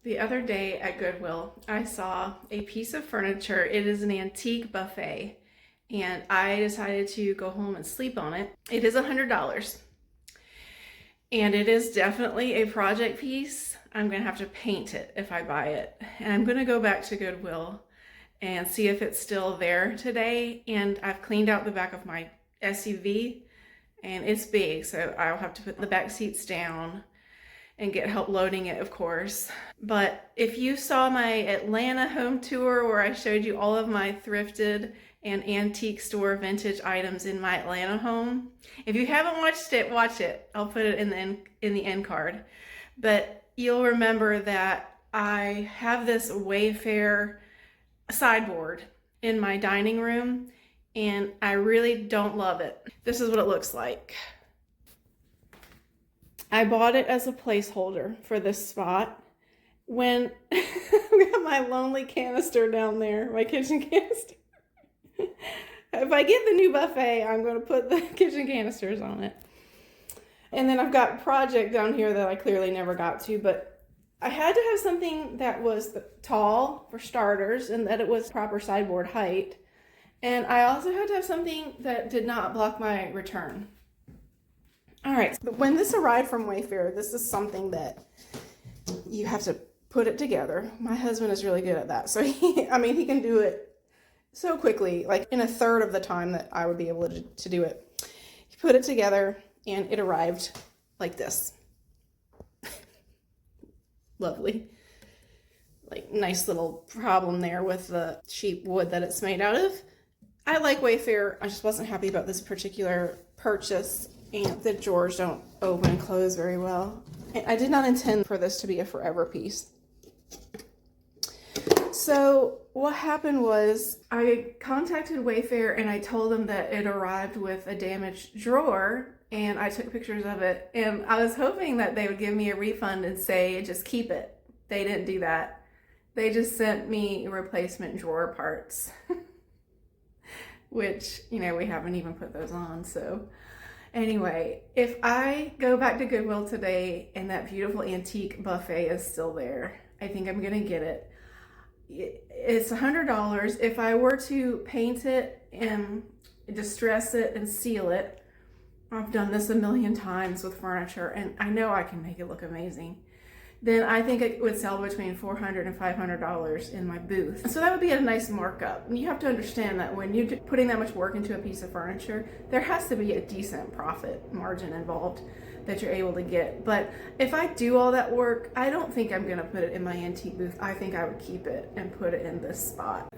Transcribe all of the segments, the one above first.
The other day at Goodwill, I saw a piece of furniture. It is an antique buffet, and I decided to go home and sleep on it. It is $100, and it is definitely a project piece. I'm gonna have to paint it if I buy it. And I'm gonna go back to Goodwill and see if it's still there today. And I've cleaned out the back of my SUV, and it's big, so I'll have to put the back seats down and get help loading it, of course. But if you saw my Atlanta home tour where I showed you all of my thrifted and antique store vintage items in my Atlanta home, if you haven't watched it, watch it. I'll put it in the end card. But you'll remember that I have this Wayfair sideboard in my dining room, and I really don't love it. This is what it looks like. I bought it as a placeholder for this spot when I got my lonely canister down there, my kitchen canister. If I get the new buffet, I'm going to put the kitchen canisters on it. And then I've got project down here that I clearly never got to, but I had to have something that was tall for starters and that it was proper sideboard height. And I also had to have something that did not block my return. All right, when this arrived from Wayfair, this is something that you have to put it together. My husband is really good at that. So he can do it so quickly, like in a third of the time that I would be able to do it. He put it together and it arrived like this. Lovely. Like nice little problem there with the cheap wood that it's made out of. I like Wayfair. I just wasn't happy about this particular purchase. And the drawers don't open and close very well. And I did not intend for this to be a forever piece. So what happened was I contacted Wayfair and I told them that it arrived with a damaged drawer, and I took pictures of it, and I was hoping that they would give me a refund and say just keep it. They didn't do that. They just sent me replacement drawer parts, which, you know, we haven't even put those on. So anyway, if I go back to Goodwill today and that beautiful antique buffet is still there, I think I'm gonna get it. It's $100. If I were to paint it and distress it and seal it, I've done this a million times with furniture and I know I can make it look amazing, then I think it would sell between $400 and $500 in my booth. So that would be a nice markup. And you have to understand that when you're putting that much work into a piece of furniture, there has to be a decent profit margin involved that you're able to get. But if I do all that work, I don't think I'm gonna put it in my antique booth. I think I would keep it and put it in this spot.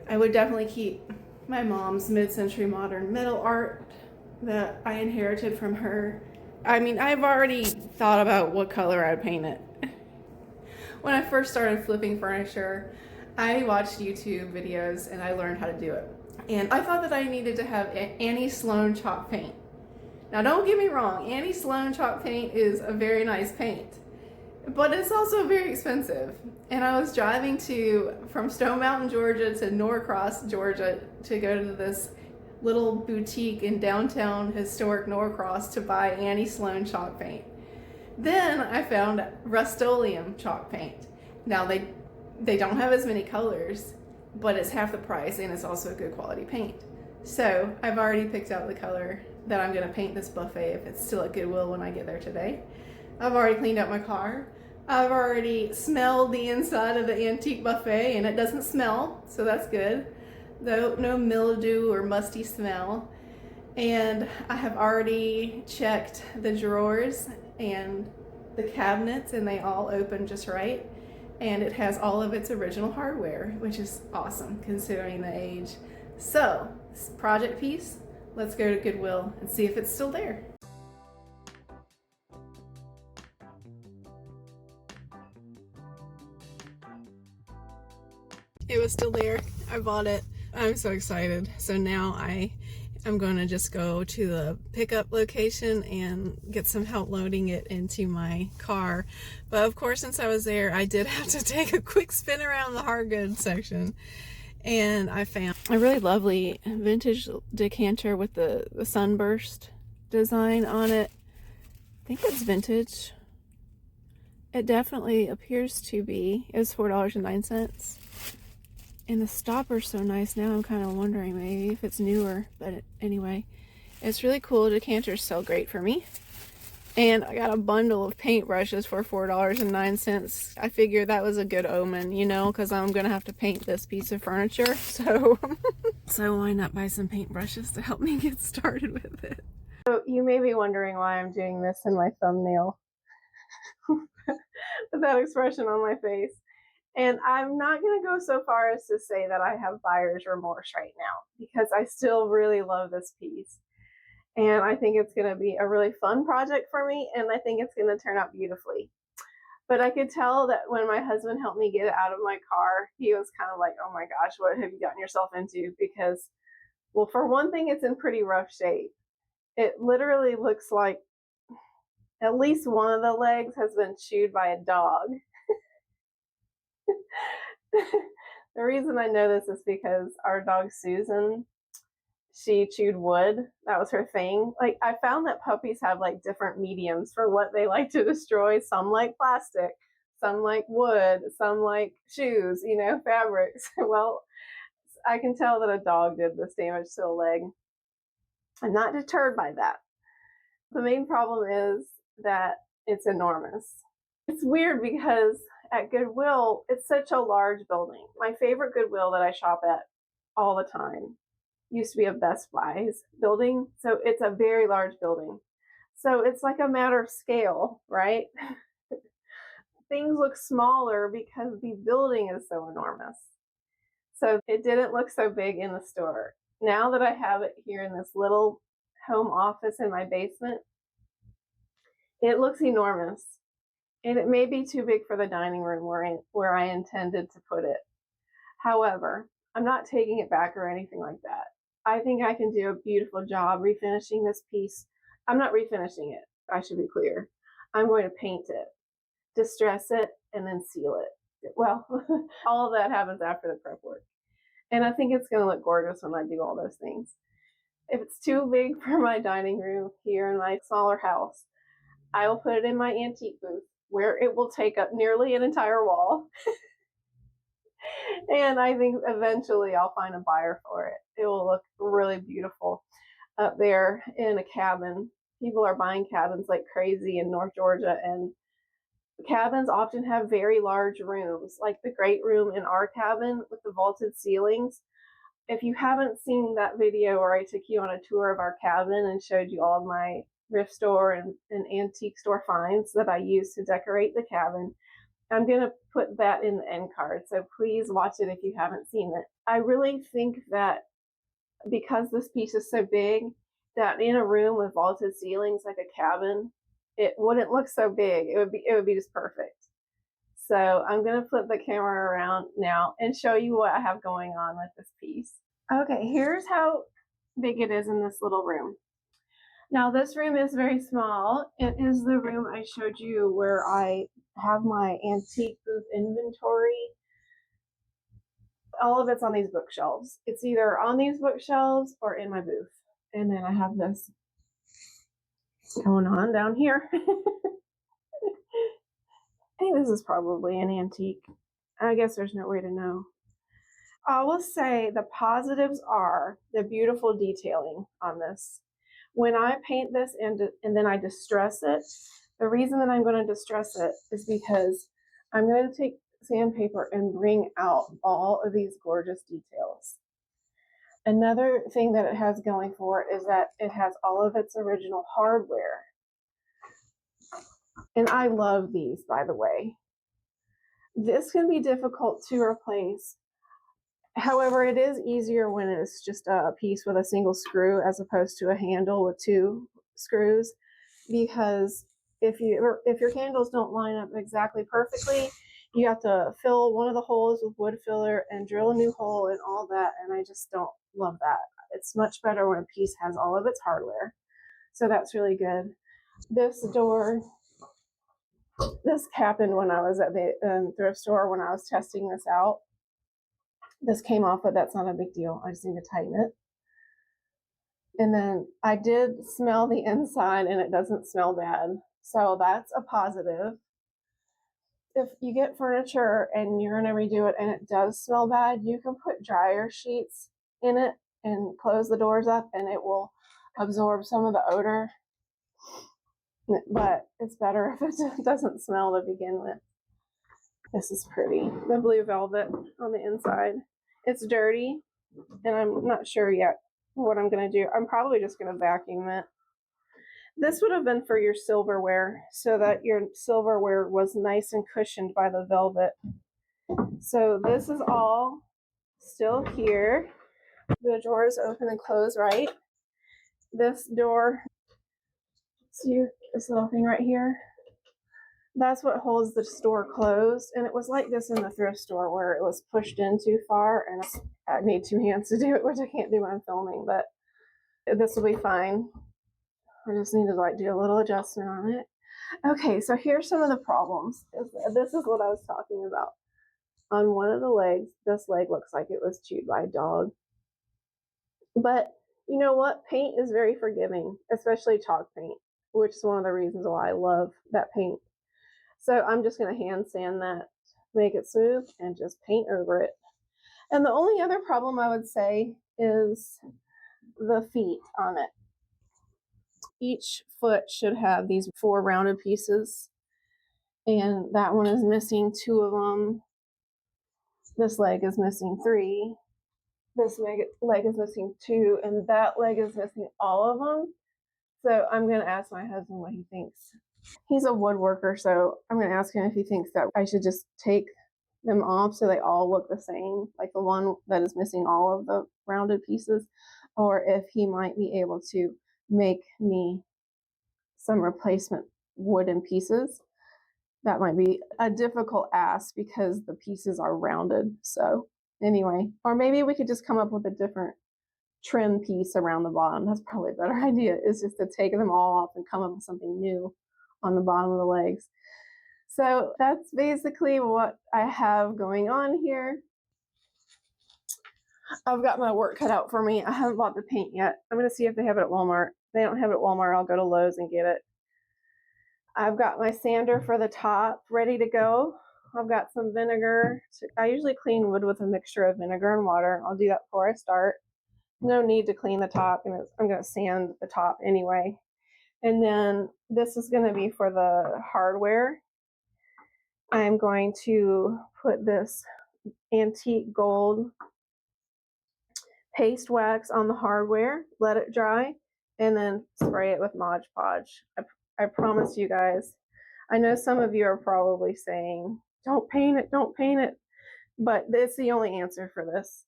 I would definitely keep my mom's mid-century modern metal art that I inherited from her. I mean, I've already thought about what color I'd paint it. When I first started flipping furniture, I watched YouTube videos and I learned how to do it. And I thought that I needed to have Annie Sloan chalk paint. Now don't get me wrong, Annie Sloan chalk paint is a very nice paint, but it's also very expensive. And I was driving from Stone Mountain, Georgia to Norcross, Georgia to go to this little boutique in downtown historic Norcross to buy Annie Sloan chalk paint. Then I found Rust-Oleum chalk paint. Now they don't have as many colors, but it's half the price and it's also a good quality paint. So I've already picked out the color that I'm gonna paint this buffet if it's still at Goodwill when I get there today. I've already cleaned out my car. I've already smelled the inside of the antique buffet and it doesn't smell, so that's good. No mildew or musty smell. And I have already checked the drawers and the cabinets and they all open just right. And it has all of its original hardware, which is awesome considering the age. So, this project piece, let's go to Goodwill and see if it's still there. It was still there. I bought it. I'm so excited. So now I'm going to just go to the pickup location and get some help loading it into my car. But of course, since I was there, I did have to take a quick spin around the hard goods section. And I found a really lovely vintage decanter with the sunburst design on it. I think it's vintage. It definitely appears to be. It was $4.09. And the stopper's so nice now, I'm kind of wondering maybe if it's newer. But anyway, it's really cool. Decanters sell great for me. And I got a bundle of paintbrushes for $4.09. I figured that was a good omen, you know, because I'm going to have to paint this piece of furniture. So, so why not buy some paintbrushes to help me get started with it? So you may be wondering why I'm doing this in my thumbnail with that expression on my face. And I'm not going to go so far as to say that I have buyer's remorse right now, because I still really love this piece. And I think it's going to be a really fun project for me, and I think it's going to turn out beautifully. But I could tell that when my husband helped me get it out of my car, he was kind of like, oh my gosh, what have you gotten yourself into? Because, well, for one thing, it's in pretty rough shape. It literally looks like at least one of the legs has been chewed by a dog. The reason I know this is because our dog Susan, she chewed wood. That was her thing. Like, I found that puppies have like different mediums for what they like to destroy. Some like plastic, some like wood, some like shoes, you know, fabrics. Well, I can tell that a dog did this damage to a leg. I'm not deterred by that. The main problem is that it's enormous. It's weird because at Goodwill, it's such a large building. My favorite Goodwill that I shop at all the time used to be a Best Buy's building. So it's a very large building. So it's like a matter of scale, right? Things look smaller because the building is so enormous. So it didn't look so big in the store. Now that I have it here in this little home office in my basement, it looks enormous. And it may be too big for the dining room where I intended to put it. However, I'm not taking it back or anything like that. I think I can do a beautiful job refinishing this piece. I'm not refinishing it, I should be clear. I'm going to paint it, distress it, and then seal it. Well, all of that happens after the prep work. And I think it's going to look gorgeous when I do all those things. If it's too big for my dining room here in my smaller house, I will put it in my antique booth, where it will take up nearly an entire wall. And I think eventually I'll find a buyer for it. It will look really beautiful up there in a cabin. People are buying cabins like crazy in North Georgia, and cabins often have very large rooms, like the great room in our cabin with the vaulted ceilings. If you haven't seen that video where I took you on a tour of our cabin and showed you all of my thrift store and antique store finds that I use to decorate the cabin, I'm going to put that in the end card. So please watch it if you haven't seen it. I really think that because this piece is so big, that in a room with vaulted ceilings like a cabin, it wouldn't look so big. It would be just perfect. So I'm going to flip the camera around now and show you what I have going on with this piece. Okay, here's how big it is in this little room. Now this room is very small. It is the room I showed you where I have my antique booth inventory. All of it's on these bookshelves. It's either on these bookshelves or in my booth. And then I have this going on down here. I think this is probably an antique. I guess there's no way to know. I will say the positives are the beautiful detailing on this. When I paint this and then I distress it, the reason that I'm going to distress it is because I'm going to take sandpaper and bring out all of these gorgeous details. Another thing that it has going for it is that it has all of its original hardware. And I love these, by the way. This can be difficult to replace. However, it is easier when it's just a piece with a single screw as opposed to a handle with two screws, because if your handles don't line up exactly perfectly, you have to fill one of the holes with wood filler and drill a new hole and all that, and I just don't love that. It's much better when a piece has all of its hardware. So that's really good. This door, this happened when I was at the thrift store when I was testing this out. This came off, but that's not a big deal. I just need to tighten it. And then I did smell the inside and it doesn't smell bad. So that's a positive. if you get furniture and you're gonna redo it and it does smell bad, you can put dryer sheets in it and close the doors up and it will absorb some of the odor. But it's better if it doesn't smell to begin with. This is pretty. The blue velvet on the inside. It's dirty and I'm not sure yet what I'm gonna do. I'm probably just gonna vacuum it. This would have been for your silverware so that your silverware was nice and cushioned by the velvet. So this is all still here. The drawers open and close right. This door, see this little thing right here? That's what holds the store closed. And it was like this in the thrift store where it was pushed in too far and I need two hands to do it, which I can't do when I'm filming, but this will be fine. I just need to like do a little adjustment on it. Okay, so here's some of the problems. This is what I was talking about. On one of the legs, this leg looks like it was chewed by a dog. But you know what? Paint is very forgiving, especially chalk paint, which is one of the reasons why I love that paint. So I'm just going to hand sand that, make it smooth, and just paint over it. And the only other problem I would say is the feet on it. Each foot should have these 4 rounded pieces, and that one is missing 2 of them. This leg is missing 3. This leg is missing 2, and that leg is missing all of them. So I'm going to ask my husband what he thinks. He's a woodworker, so I'm going to ask him if he thinks that I should just take them off so they all look the same, like the one that is missing all of the rounded pieces, or if he might be able to make me some replacement wooden pieces. That might be a difficult ask because the pieces are rounded. So anyway, or maybe we could just come up with a different trim piece around the bottom. That's probably a better idea, is just to take them all off and come up with something new on the bottom of the legs. So that's basically what I have going on here. I've got my work cut out for me. I haven't bought the paint yet. I'm going to see if they have it at Walmart. If they don't have it at Walmart, I'll go to Lowe's and get it. I've got my sander for the top ready to go. I've got some vinegar. I usually clean wood with a mixture of vinegar and water. I'll do that before I start. No need to clean the top, and I'm going to sand the top anyway. And then this is going to be for the hardware. I'm going to put this antique gold paste wax on the hardware, let it dry, and then spray it with Mod Podge. I promise you guys. I know some of you are probably saying, don't paint it, don't paint it, but it's the only answer for this.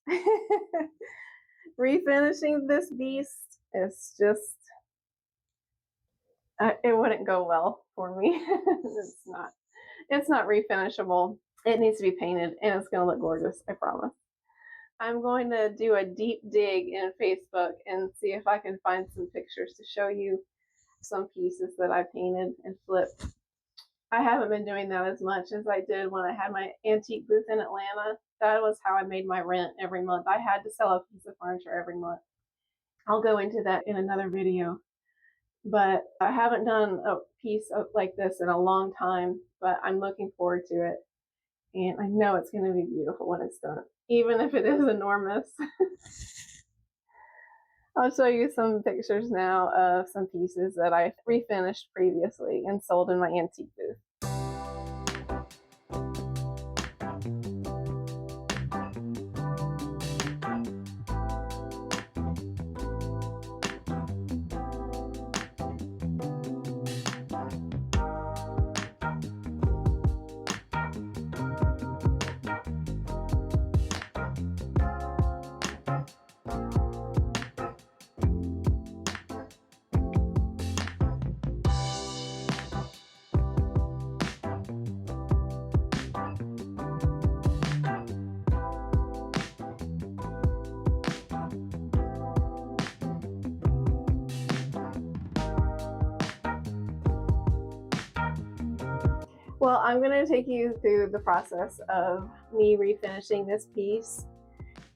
Refinishing this beast is just, it wouldn't go well for me. It's not refinishable. It needs to be painted and it's gonna look gorgeous, I promise. I'm going to do a deep dig in Facebook and see if I can find some pictures to show you some pieces that I painted and flipped. I haven't been doing that as much as I did when I had my antique booth in Atlanta. That was how I made my rent every month. I had to sell a piece of furniture every month. I'll go into that in another video. But I haven't done a piece like this in a long time, but I'm looking forward to it. And I know it's going to be beautiful when it's done, even if it is enormous. I'll show you some pictures now of some pieces that I refinished previously and sold in my antique booth. Well, I'm going to take you through the process of me refinishing this piece,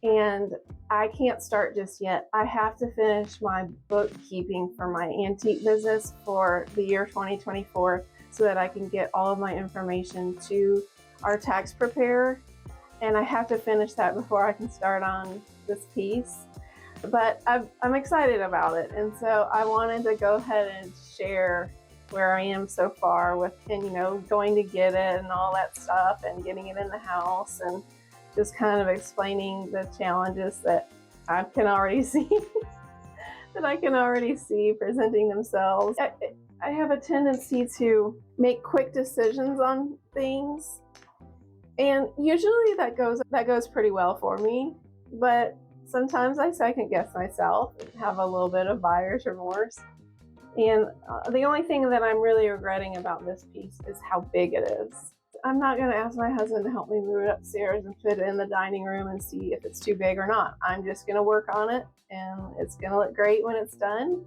and I can't start just yet. I have to finish my bookkeeping for my antique business for the year 2024. so that I can get all of my information to our tax preparer. And I have to finish that before I can start on this piece. But I'm excited about it, and so I wanted to go ahead and share where I am so far with, and you know, going to get it and all that stuff and getting it in the house, and just kind of explaining the challenges that I can already see that I can already see presenting themselves. I have a tendency to make quick decisions on things, and usually that goes pretty well for me, but sometimes I second guess myself and have a little bit of buyer's remorse. And the only thing that I'm really regretting about this piece is how big it is. I'm not going to ask my husband to help me move it upstairs and fit it in the dining room and see if it's too big or not. I'm just going to work on it, and it's going to look great when it's done.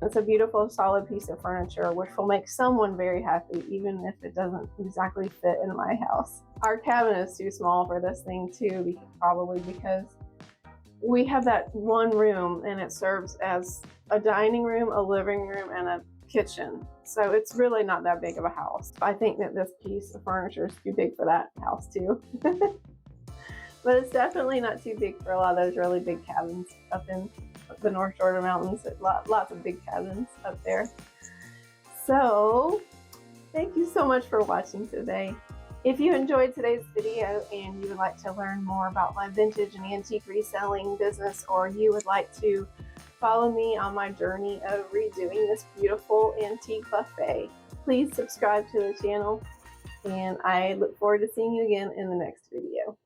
It's a beautiful, solid piece of furniture, which will make someone very happy, even if it doesn't exactly fit in my house. Our cabinet is too small for this thing too, probably because we have that one room and it serves as a dining room, a living room, and a kitchen. So it's really not that big of a house. I think that this piece of furniture is too big for that house too. But it's definitely not too big for a lot of those really big cabins up in the North Shore Mountains. Lots of big cabins up there. So thank you so much for watching today. If you enjoyed today's video and you would like to learn more about my vintage and antique reselling business, or you would like to follow me on my journey of redoing this beautiful antique buffet, please subscribe to the channel, and I look forward to seeing you again in the next video.